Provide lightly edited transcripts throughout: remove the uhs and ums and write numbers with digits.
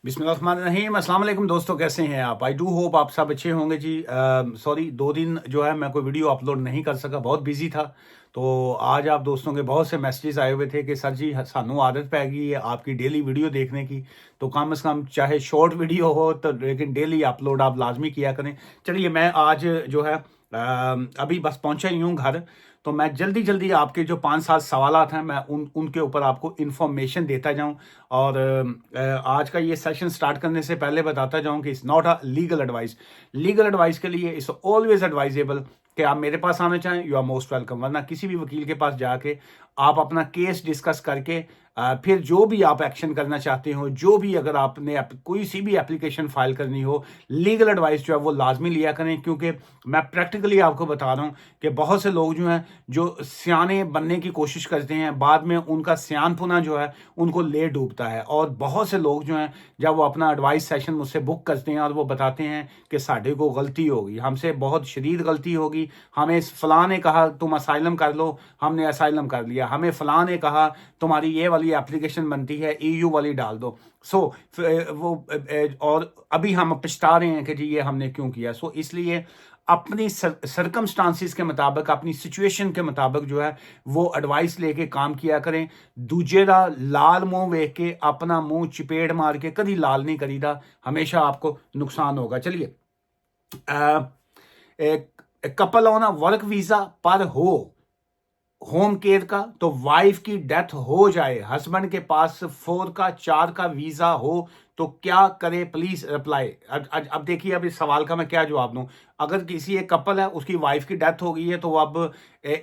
बिस्मिल्लाहिर्रहमानिर्रहीम। अस्सलाम वालेकुम दोस्तों, कैसे हैं आप? आई डू होप आप सब अच्छे होंगे जी। सॉरी, 2 दिन जो है मैं कोई वीडियो अपलोड नहीं कर सका, बहुत बिजी था। तो आज आप दोस्तों के बहुत से मैसेजेस आए हुए थे कि सर जी सानू आदत पै गई है आपकी डेली वीडियो देखने की, तो कम से कम चाहे शॉर्ट वीडियो हो तो लेकिन डेली अपलोड आप लाजमी किया करें। चलिए, मैं आज जो है अभी बस पहुंचा ही हूँ घर, तो मैं जल्दी जल्दी आपके जो 5-7 सवालात हैं मैं उनके ऊपर आपको इन्फॉर्मेशन देता जाऊं। और आज का ये सेशन स्टार्ट करने से पहले बताता जाऊं कि it's not a legal advice. Legal advice के लिए इट्स ऑलवेज एडवाइजेबल कि आप मेरे पास आना चाहें, यू आर मोस्ट वेलकम, वरना किसी भी वकील के पास जाके आप अपना केस डिस्कस करके फिर जो भी आप एक्शन करना चाहते हो, जो भी अगर आपने कोई सी भी एप्लीकेशन फाइल करनी हो, लीगल एडवाइस जो है वो लाजमी लिया करें। क्योंकि मैं प्रैक्टिकली आपको बता रहा हूँ कि बहुत से लोग जो हैं जो सियाने बनने की कोशिश करते हैं, बाद में उनका सियानपुना जो है उनको ले डूबता है। और बहुत से लोग जो हैं जब वो अपना एडवाइस सेशन मुझसे बुक करते हैं और वो बताते हैं कि साढ़े को गलती होगी, हमसे बहुत शदीद गलती होगी, हमें फलां ने कहा तुम असाइलम कर लो, हमने असाइलम कर लिया, हमें फलां ने कहा तुम्हारी ये वाली एप्लीकेशन बनती है, ईयू वाली डाल दो। सो और अभी हम पछता रहे हैं कि जी ये हमने क्यों किया। सो इसलिए अपनी सरकमस्टांसिस के मुताबिक, अपनी सिचुएशन के मुताबिक जो है वो एडवाइस लेके काम किया करें। दूजे दा लाल मुंह वेख के अपना मुंह चिपेड़ मार के कभी लाल नहीं करीदा, हमेशा आपको नुकसान होगा। चलिए, एक couple on a work visa पर हो होम केयर का, तो वाइफ की डेथ हो जाए, हस्बैंड के पास 4 का 4 का वीजा हो, तो क्या करे? Please reply. अब देखिए, अब इस सवाल का मैं क्या जवाब दूं। अगर किसी एक कपल है, उसकी वाइफ की डेथ हो गई है, तो अब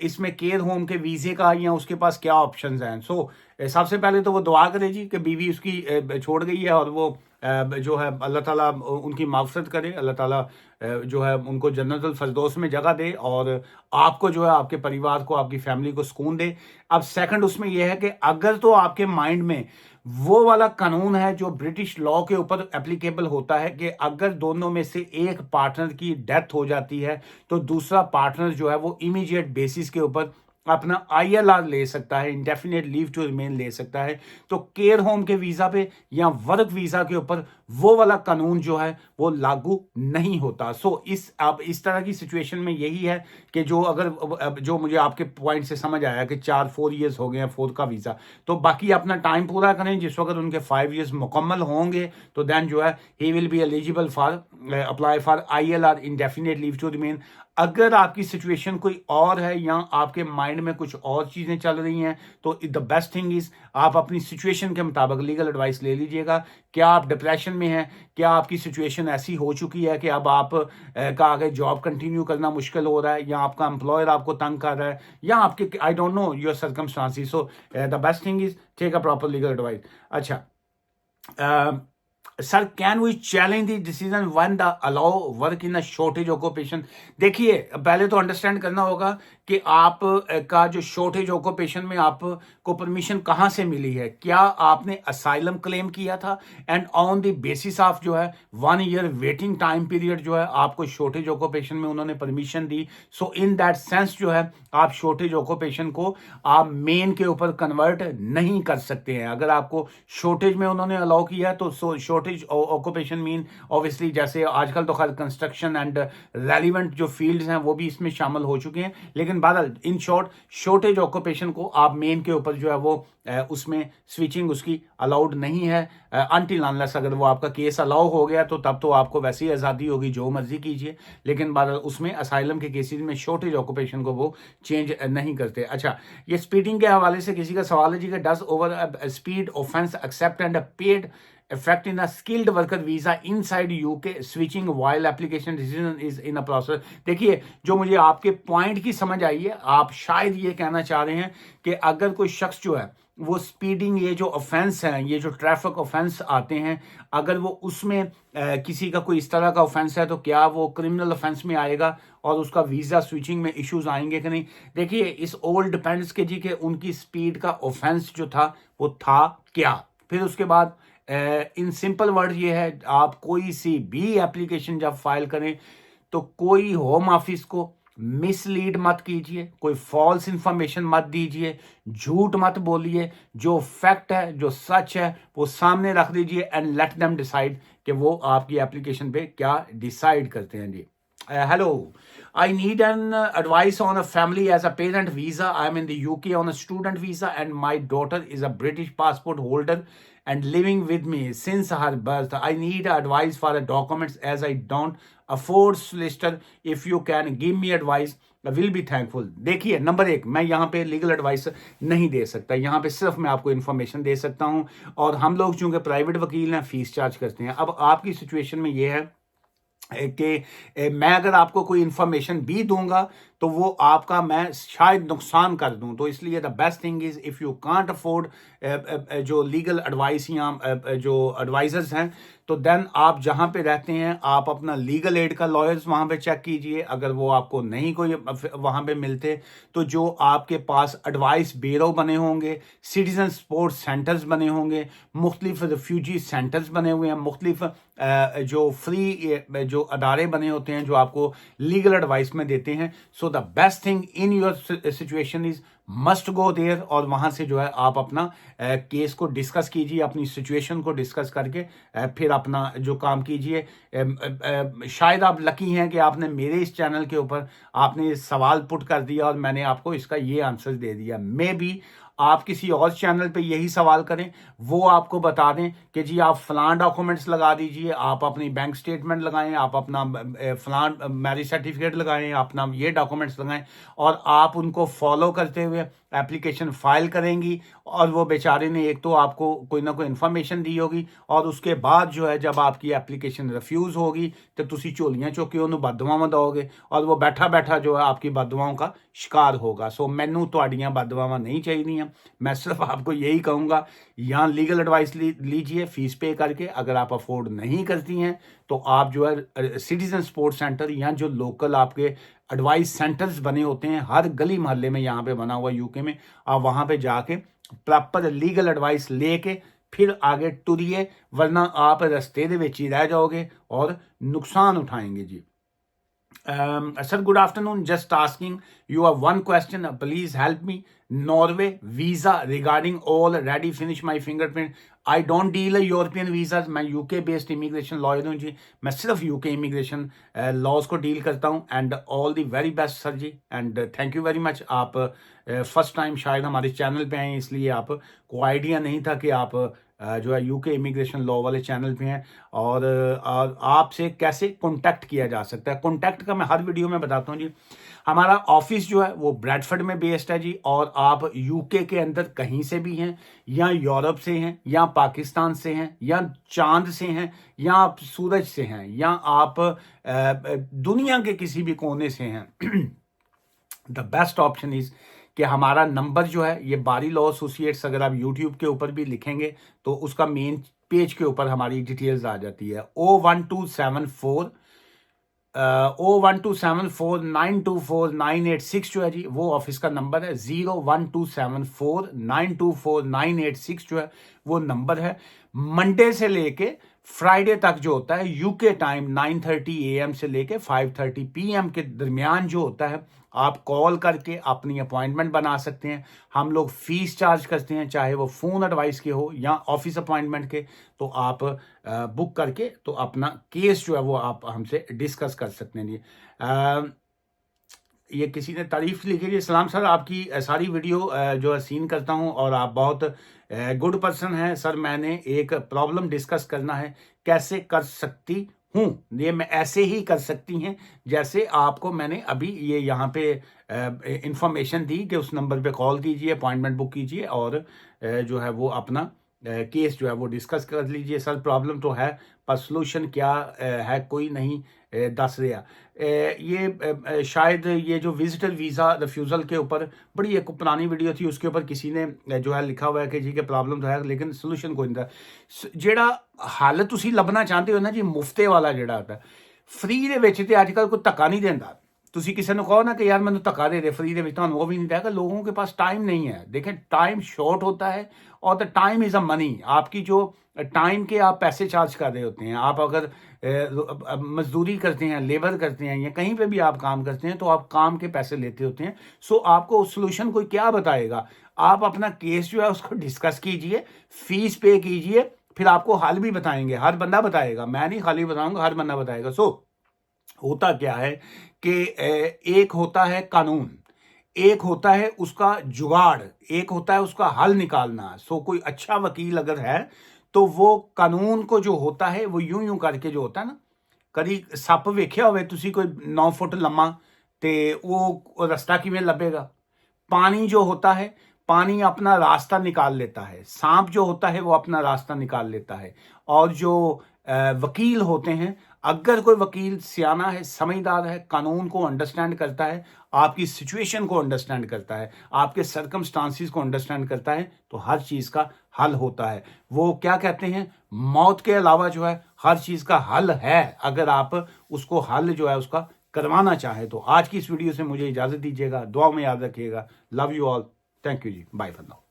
इसमें केयर होम के वीजे का या उसके पास क्या ऑप्शंस हैं? सो सबसे पहले तो वो दुआ करे जी कि बीवी उसकी छोड़ गई है, और वो जो है अल्लाह ताला उनकी मागफिरत करे, अल्लाह ताला जो है उनको जन्नतुल फरदौस में जगह दे, और आपको जो है आपके परिवार को, आपकी फैमिली को सुकून दे। अब सेकंड उसमें यह है कि अगर तो आपके माइंड में वो वाला कानून है जो ब्रिटिश लॉ के ऊपर एप्लीकेबल होता है कि अगर दोनों में से एक पार्टनर की डेथ हो जाती है, तो दूसरा पार्टनर जो है वो इमीडिएट बेसिस के ऊपर अपना आईएलआर ले सकता है, इंडेफिनेट लीव टू रिमेन ले सकता है। तो केयर होम के वीजा पे या वर्क वीजा के ऊपर वो वाला कानून जो है वो लागू नहीं होता। सो अब इस तरह की सिचुएशन में यही है कि जो अगर जो मुझे आपके पॉइंट से समझ आया कि 4-4 ईयर्स हो गए हैं 4 का वीजा, तो बाकी अपना टाइम पूरा करें। जिस वक्त उनके 5 ईयर्स मुकम्मल होंगे तो देन जो है he will be eligible for apply for ILR, indefinite leave to remain. अगर आपकी सिचुएशन कोई और है या आपके माइंड में कुछ और चीजें चल रही हैं, तो द बेस्ट थिंग इज आप अपनी सिचुएशन के मुताबिक लीगल एडवाइस ले लीजिएगा। क्या आप डिप्रेशन में हैं? क्या आपकी सिचुएशन ऐसी हो चुकी है कि अब आप का आगे जॉब कंटिन्यू करना मुश्किल हो रहा है, या आपका एम्प्लॉयर आपको तंग कर रहा है, या आपके I don't know your circumstances. So the best thing is take a proper legal advice. अच्छा, sir can we challenge the decision when the allow work in a shortage occupation? देखिए, पहले तो अंडरस्टैंड करना होगा कि आप का जो शॉर्टेज ऑक्यूपेशन में आपको परमिशन कहां से मिली है। क्या आपने असाइलम क्लेम किया था and on the basis of जो है 1 ईयर वेटिंग टाइम पीरियड जो है आपको शॉर्टेज ऑक्यूपेशन में उन्होंने permission the. So in that sense जो है आप शॉर्टेज ऑक्यूपेशन को आप मेन के ऊपर कन्वर्ट नहीं कर सकते हैं। अगर आपको शॉर्टेज में उन्होंने अलाउ किया तो शॉर्टेज ऑक्यूपेशन मीन ऑब्वियसली, जैसे आजकल तो खैर कंस्ट्रक्शन एंड रेलिवेंट जो फील्ड्स हैं वो भी इसमें शामिल हो चुके हैं, लेकिन बहरहाल इन शॉर्ट शॉर्टेज ऑक्यूपेशन को आप मेन के ऊपर जो है वो उसमें स्विचिंग उसकी अलाउड नहीं है अनटिल अनलेस अगर वो आपका केस अलाउ हो गया, तो तब तो आपको वैसे ही आज़ादी होगी, जो मर्जी कीजिए। लेकिन बहरहाल उसमें असाइलम के केसेस में शॉर्टेज ऑक्यूपेशन को वो चेंज नहीं करते। अच्छा, ये स्पीडिंग के हवाले से किसी का सवाल है जी कि does over speed offence accept and paid effect in a skilled worker visa inside UK switching while application decision is in a process? देखिए, जो मुझे आपके पॉइंट की समझ आई है, आप शायद ये कहना चाह रहे हैं कि अगर कोई शख्स जो है वो स्पीडिंग, ये जो ऑफेंस हैं, ये जो ट्रैफिक ऑफेंस आते हैं, अगर वो उसमें किसी का कोई इस तरह का ऑफेंस है तो क्या वो क्रिमिनल ऑफेंस में आएगा और उसका वीजा स्विचिंग में इश्यूज आएंगे कि नहीं? देखिए, इस ऑल डिपेंड्स के जी कि उनकी स्पीड का ऑफेंस जो था वो था क्या। फिर उसके बाद इन सिंपल वर्ड ये है, आप कोई सी भी एप्लीकेशन जब फाइल करें तो कोई होम ऑफिस को मिसलीड मत कीजिए, कोई फॉल्स इंफॉर्मेशन मत दीजिए, झूठ मत बोलिए, जो फैक्ट है, जो सच है वो सामने रख दीजिए एंड लेट देम डिसाइड कि वो आपकी एप्लीकेशन पे क्या डिसाइड करते हैं जी। Hello, I need an advice on a family as a parent visa. I'm in the UK on a student visa, and my daughter is a British passport holder and living with me since her birth. I need advice for the documents as I don't afford solicitor. If you can give me advice, I will be thankful. देखिए, number एक, मैं यहाँ पे legal advice नहीं दे सकता, यहाँ पे सिर्फ मैं आपको इन्फॉर्मेशन दे सकता हूँ, और हम लोग चूंकि प्राइवेट वकील हैं फीस चार्ज करते हैं। अब आपकी सिचुएशन में ये है कि मैं अगर आपको कोई इंफॉर्मेशन भी दूंगा तो वो आपका मैं शायद नुकसान कर दूं, तो इसलिए the best thing is if you can't afford जो लीगल एडवाइस या जो एडवाइजर्स हैं, तो देन आप जहां पे रहते हैं आप अपना लीगल एड का लॉयर्स वहां पे चेक कीजिए। अगर वो आपको नहीं कोई वहां पे मिलते तो जो आपके पास एडवाइस ब्यूरो बने होंगे, सिटीजन सपोर्ट सेंटर्स बने होंगे, मुख्तलिफ रिफ्यूजी सेंटर्स बने हुए हैं, मुख्तलिफ जो फ्री जो अदारे बने होते हैं जो आपको लीगल एडवाइस में देते हैं। So the best thing in your situation is must go there, और वहां से जो है आप अपना केस को डिस्कस कीजिए, अपनी सिचुएशन को डिस्कस करके फिर अपना जो काम कीजिए। शायद आप लकी हैं कि आपने मेरे इस चैनल के ऊपर आपने सवाल पुट कर दिया और मैंने आपको इसका ये आंसर दे दिया। मे बी आप किसी और चैनल पे यही सवाल करें, वो आपको बता दें कि जी आप फलान डॉक्यूमेंट्स लगा दीजिए, आप अपनी बैंक स्टेटमेंट लगाएं, आप अपना फलान मैरिज सर्टिफिकेट लगाएं, अपना ये डॉक्यूमेंट्स लगाएं, और आप उनको फॉलो करते हुए एप्लीकेशन फाइल करेंगी, और वो बेचारे ने एक तो आपको कोई ना कोई इन्फॉर्मेशन दी होगी, और उसके बाद जो है जब आपकी एप्लीकेशन रिफ्यूज़ होगी तो तुसी झोलियां चुक के उन्होंने बददुआवां दोगे, और वो बैठा बैठा जो है आपकी बददुआओं का शिकार होगा। सो मैनू तुहाड़ियां बददुआवां नहीं चाहिए, मैं सिर्फ आपको यही कहूँगा, यहाँ लीगल एडवाइस लीजिए फीस पे करके। अगर आप अफोर्ड नहीं करती हैं तो आप जो है सिटीजन सपोर्ट सेंटर या जो लोकल आपके एडवाइस सेंटर्स बने होते हैं हर गली मोहल्ले में, यहाँ पे बना हुआ यूके में, आप वहाँ पे जाके प्रॉपर लीगल एडवाइस लेके फिर आगे टुरिए, वरना आप रास्ते दे विच ही रह जाओगे और नुकसान उठाएंगे जी। Sir, good afternoon. Just asking you one question. Please help me. Norway visa regarding already finished my fingerprint. I don't deal European visas. मैं UK based immigration lawyer हूँ जी। मैं सिर्फ UK immigration laws को डील करता हूँ। And all the very best sir ji. And thank you very much। आप first time शायद हमारे चैनल पे आए, इसलिए आपको आइडिया नहीं था कि आप जो है यूके इमिग्रेशन लॉ वाले चैनल पे हैं, और आपसे कैसे कांटेक्ट किया जा सकता है। कांटेक्ट का मैं हर वीडियो में बताता हूँ जी। हमारा ऑफिस जो है वो ब्रैडफर्ड में बेस्ड है जी, और आप यूके के अंदर कहीं से भी हैं, या यूरोप से हैं, या पाकिस्तान से हैं, या चांद से हैं, या आप सूरज से हैं, या आप दुनिया के किसी भी कोने से हैं, द बेस्ट ऑप्शन इज कि हमारा नंबर जो है ये बारी लॉ एसोसिएट्स, अगर आप यूट्यूब के ऊपर भी लिखेंगे तो उसका मेन पेज के ऊपर हमारी डिटेल्स आ जाती है। 01274 जो है जी वो ऑफिस का नंबर है। 01274 जो है वो नंबर है। मंडे से लेके फ्राइडे तक जो होता है यूके टाइम 9:30 AM से लेके 5:30 PM के दरमियान जो होता है, आप कॉल करके अपनी अपॉइंटमेंट बना सकते हैं। हम लोग फीस चार्ज करते हैं, चाहे वो फ़ोन एडवाइस के हो या ऑफिस अपॉइंटमेंट के, तो आप बुक करके तो अपना केस जो है वो आप हमसे डिस्कस कर सकते हैं जी। ये किसी ने तारीफ लिखी है, सलाम सर, आपकी सारी वीडियो जो है सीन करता हूँ और आप बहुत गुड पर्सन हैं सर। मैंने एक प्रॉब्लम डिस्कस करना है, कैसे कर सकती हूँ? ये मैं ऐसे ही कर सकती हैं जैसे आपको मैंने अभी ये यहाँ पे इंफॉर्मेशन दी कि उस नंबर पे कॉल कीजिए, अपॉइंटमेंट बुक कीजिए, और जो है वो अपना केस जो है वो डिस्कस कर लीजिए। सर प्रॉब्लम तो है पर सोल्यूशन क्या है कोई नहीं दस रहा। ये शायद ये जो विजिटर वीज़ा रिफ्यूज़ल के ऊपर बड़ी एक पुरानी वीडियो थी, उसके ऊपर किसी ने जो है लिखा हुआ है कि जी के प्रॉब्लम तो है लेकिन सोल्यूशन कोई नहीं था। ਜਿਹੜਾ हल तुसी लभना चाहते हो ना जी, मुफ्ते वाला ਜਿਹੜਾ होता है फ्री ਦੇ ਵਿੱਚ ਤੇ ਅੱਜ ਕੱਲ ਕੋਈ ਧੱਕਾ नहीं देंदा। ਤੁਸੀਂ ਕਿਸੇ ਨੂੰ ਕਹੋ ना कि यार मैंने धक्का दे दे फ्री ਦੇ ਵਿੱਚ, ਤੁਹਾਨੂੰ वो भी नहीं देगा। लोगों के पास टाइम नहीं है। देखें, टाइम शॉर्ट होता है और the time is a money. आपकी जो टाइम के आप पैसे चार्ज कर रहे होते हैं, आप अगर मजदूरी करते हैं, लेबर करते हैं, या कहीं पे भी आप काम करते हैं, तो आप काम के पैसे लेते होते हैं। सो आपको सोल्यूशन कोई क्या बताएगा? आप अपना केस जो है उसको डिस्कस कीजिए, फीस पे कीजिए, फिर आपको हल भी बताएंगे। हर बंदा बताएगा, मैं नहीं खाली बताऊंगा, हर बंदा बताएगा। सो होता क्या है कि एक होता है कानून, एक होता है उसका जुगाड़, एक होता है उसका हल निकालना। सो कोई अच्छा वकील अगर है तो वो कानून को जो होता है वो यूं यूं करके जो होता है ना, कभी सप वेख्या होवे तुसी कोई 9 फुट लम्मा, ते वो रास्ता किवें लभेगा? पानी जो होता है, पानी अपना रास्ता निकाल लेता है। सांप जो होता है वो अपना रास्ता निकाल लेता है। और जो वकील होते हैं, अगर कोई वकील सियाना है, समझदार है, कानून को अंडरस्टैंड करता है, आपकी सिचुएशन को अंडरस्टैंड करता है, आपके सर्कमस्टांसिस को अंडरस्टैंड करता है, तो हर चीज़ का हल होता है। वो क्या कहते हैं, मौत के अलावा जो है हर चीज़ का हल है, अगर आप उसको हल जो है उसका करवाना चाहें। तो आज की इस वीडियो से मुझे इजाज़त दीजिएगा। दुआ में याद रखिएगा। Love you all. Thank you जी। Bye for now.